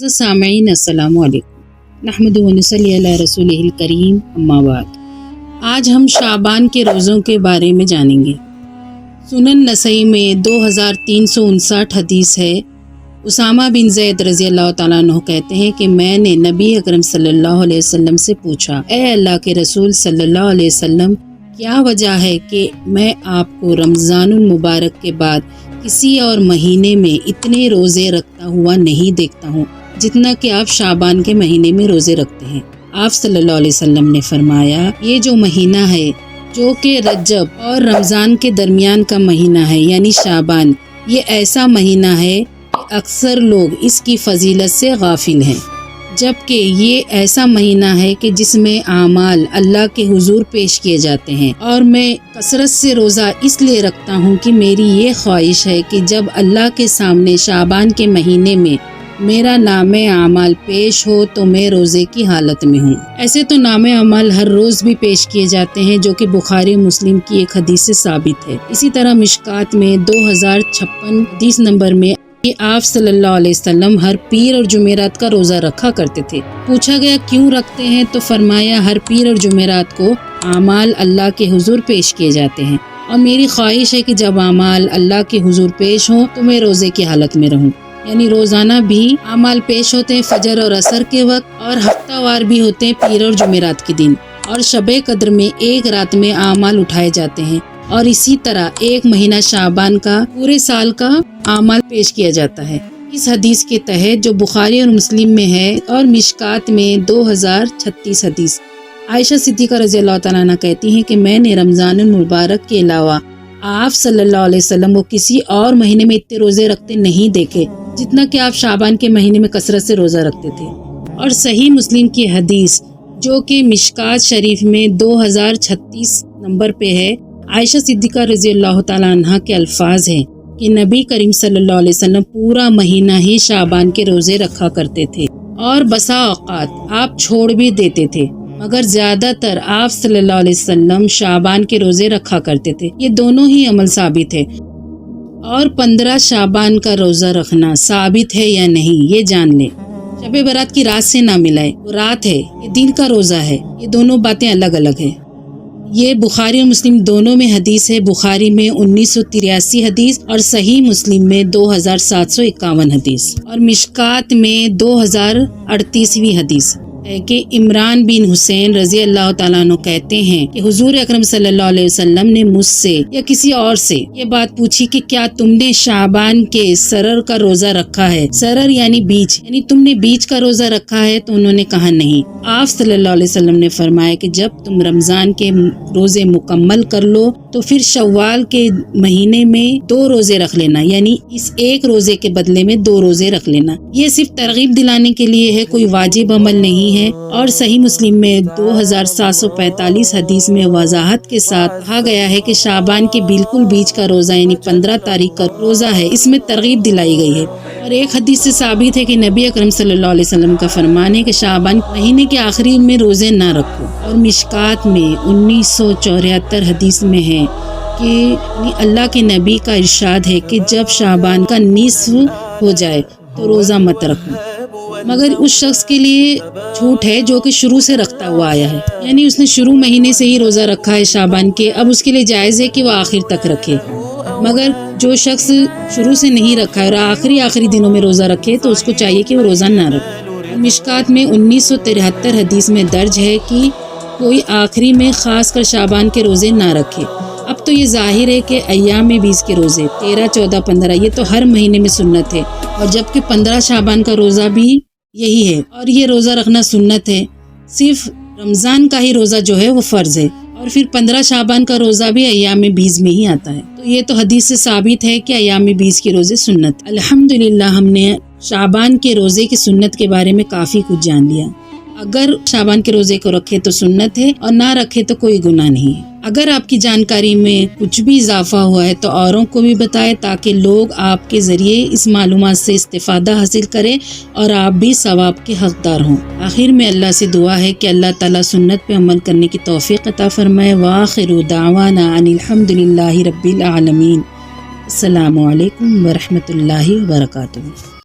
سامعین السلام علیکم، نحمد و نصلی علی رسولہ الکریم، اما بعد۔ آج ہم شعبان کے روزوں کے بارے میں جانیں گے۔ سنن نسائی میں 2359 حدیث ہے۔ اسامہ بن زید رضی اللہ تعالیٰ عنہ کہتے ہیں کہ میں نے نبی اکرم صلی اللہ علیہ وسلم سے پوچھا، اے اللہ کے رسول صلی اللہ علیہ وسلم، کیا وجہ ہے کہ میں آپ کو رمضان المبارک کے بعد کسی اور مہینے میں اتنے روزے رکھتا ہوا نہیں دیکھتا ہوں جتنا کہ آپ شعبان کے مہینے میں روزے رکھتے ہیں؟ آپ صلی اللہ علیہ وسلم نے فرمایا، یہ جو مہینہ ہے جو کہ رجب اور رمضان کے درمیان کا مہینہ ہے یعنی شعبان، یہ ایسا مہینہ ہے کہ اکثر لوگ اس کی فضیلت سے غافل ہیں، جبکہ یہ ایسا مہینہ ہے کہ جس میں اعمال اللہ کے حضور پیش کیے جاتے ہیں، اور میں کثرت سے روزہ اس لیے رکھتا ہوں کہ میری یہ خواہش ہے کہ جب اللہ کے سامنے شعبان کے مہینے میں میرا نام اعمال پیش ہو تو میں روزے کی حالت میں ہوں۔ ایسے تو نام اعمال ہر روز بھی پیش کیے جاتے ہیں، جو کہ بخاری مسلم کی ایک حدیث سے ثابت ہے۔ اسی طرح مشکات میں 2056 حدیث نمبر میں آپ صلی اللہ علیہ وسلم ہر پیر اور جمعرات کا روزہ رکھا کرتے تھے۔ پوچھا گیا کیوں رکھتے ہیں تو فرمایا، ہر پیر اور جمعرات کو اعمال اللہ کے حضور پیش کیے جاتے ہیں، اور میری خواہش ہے کہ جب اعمال اللہ کے حضور پیش ہوں تو میں روزے کی حالت میں رہوں۔ یعنی روزانہ بھی اعمال پیش ہوتے ہیں فجر اور عصر کے وقت، اور ہفتہ وار بھی ہوتے ہیں پیر اور جمعرات کے دن، اور شب قدر میں ایک رات میں اعمال اٹھائے جاتے ہیں، اور اسی طرح ایک مہینہ شعبان کا پورے سال کا اعمال پیش کیا جاتا ہے۔ اس حدیث کے تحت جو بخاری اور مسلم میں ہے اور مشکات میں 2036 حدیث، عائشہ صدیقہ رضی اللہ تعالیٰ عنہ کہتی ہیں کہ میں نے رمضان المبارک کے علاوہ آپ صلی اللہ علیہ وسلم کو کسی اور مہینے میں اتنے روزے رکھتے نہیں دیکھے جتنا کہ آپ شعبان کے مہینے میں کثرت سے روزہ رکھتے تھے۔ اور صحیح مسلم کی حدیث جو کہ مشکات شریف میں 2036 نمبر پہ ہے، عائشہ صدیقہ رضی اللہ تعالیٰ عنہ کے الفاظ ہیں کہ نبی کریم صلی اللہ علیہ وسلم پورا مہینہ ہی شعبان کے روزے رکھا کرتے تھے، اور بسا اوقات آپ چھوڑ بھی دیتے تھے، مگر زیادہ تر آپ صلی اللہ علیہ وسلم شعبان کے روزے رکھا کرتے تھے۔ یہ دونوں ہی عمل ثابت ہے، اور 15 شعبان کا روزہ رکھنا ثابت ہے یا نہیں یہ جان لیں۔ شب برات کی رات سے نہ ملائے، وہ رات ہے، یہ دن کا روزہ ہے، یہ دونوں باتیں الگ الگ ہیں۔ یہ بخاری اور مسلم دونوں میں حدیث ہے، بخاری میں 1983 حدیث اور صحیح مسلم میں 2751 حدیث، اور مشکات میں 2038ویں حدیث ہے کہ عمران بن حسین رضی اللہ تعالیٰ عنہ کہتے ہیں کہ حضور اکرم صلی اللہ علیہ وسلم نے مجھ سے یا کسی اور سے یہ بات پوچھی کہ کیا تم نے شعبان کے سرر کا روزہ رکھا ہے؟ سرر یعنی بیچ، یعنی تم نے بیچ کا روزہ رکھا ہے؟ تو انہوں نے کہا نہیں۔ آپ صلی اللہ علیہ وسلم نے فرمایا کہ جب تم رمضان کے روزے مکمل کر لو تو پھر شوال کے مہینے میں 2 روزے رکھ لینا، یعنی اس ایک روزے کے بدلے میں 2 روزے رکھ لینا۔ یہ صرف ترغیب دلانے کے لیے ہے، کوئی واجب عمل نہیں ہے۔ اور صحیح مسلم میں 2745 حدیث میں وضاحت کے ساتھ کہا گیا ہے کہ شعبان کے بالکل بیچ کا روزہ یعنی 15 تاریخ کا روزہ ہے، اس میں ترغیب دلائی گئی ہے۔ اور ایک حدیث سے ثابت ہے کہ نبی اکرم صلی اللہ علیہ وسلم کا فرمان ہے کہ شعبان مہینے کے آخری میں روزے نہ رکھو۔ اور مشکات میں 1974 حدیث میں ہے کہ اللہ کے نبی کا ارشاد ہے کہ جب شعبان کا نصف ہو جائے تو روزہ مت رکھو، مگر اس شخص کے لیے چھوٹ ہے جو کہ شروع سے رکھتا ہوا آیا ہے، یعنی اس نے شروع مہینے سے ہی روزہ رکھا ہے شعبان کے، اب اس کے لیے جائز ہے کہ وہ آخر تک رکھے۔ مگر جو شخص شروع سے نہیں رکھا ہے اور آخری دنوں میں روزہ رکھے تو اس کو چاہیے کہ وہ روزہ نہ رکھے۔ مشکات میں 1973 حدیث میں درج ہے کہ کوئی آخری میں خاص کر شعبان کے روزے نہ رکھے۔ اب تو یہ ظاہر ہے کہ ایام 20 کے روزے 13، 14، 15 یہ تو ہر مہینے میں سنت ہے، اور جبکہ 15 شعبان کا روزہ بھی یہی ہے، اور یہ روزہ رکھنا سنت ہے۔ صرف رمضان کا ہی روزہ جو ہے وہ فرض ہے، اور پھر 15 شعبان کا روزہ بھی ایام 20 میں ہی آتا ہے۔ تو یہ تو حدیث سے ثابت ہے کہ ایام 20 کے روزے سنت۔ الحمدللہ ہم نے شعبان کے روزے کی سنت کے بارے میں کافی کچھ جان لیا۔ اگر شعبان کے روزے کو رکھے تو سنت ہے، اور نہ رکھے تو کوئی گناہ نہیں ہے۔ اگر آپ کی جانکاری میں کچھ بھی اضافہ ہوا ہے تو اوروں کو بھی بتائیں، تاکہ لوگ آپ کے ذریعے اس معلومات سے استفادہ حاصل کریں اور آپ بھی ثواب کے حقدار ہوں۔ آخر میں اللہ سے دعا ہے کہ اللہ تعالیٰ سنت پہ عمل کرنے کی توفیق عطا فرمائے۔ وآخر دعوانا ان الحمدللہ رب العالمین۔ السلام علیکم ورحمۃ اللہ وبرکاتہ۔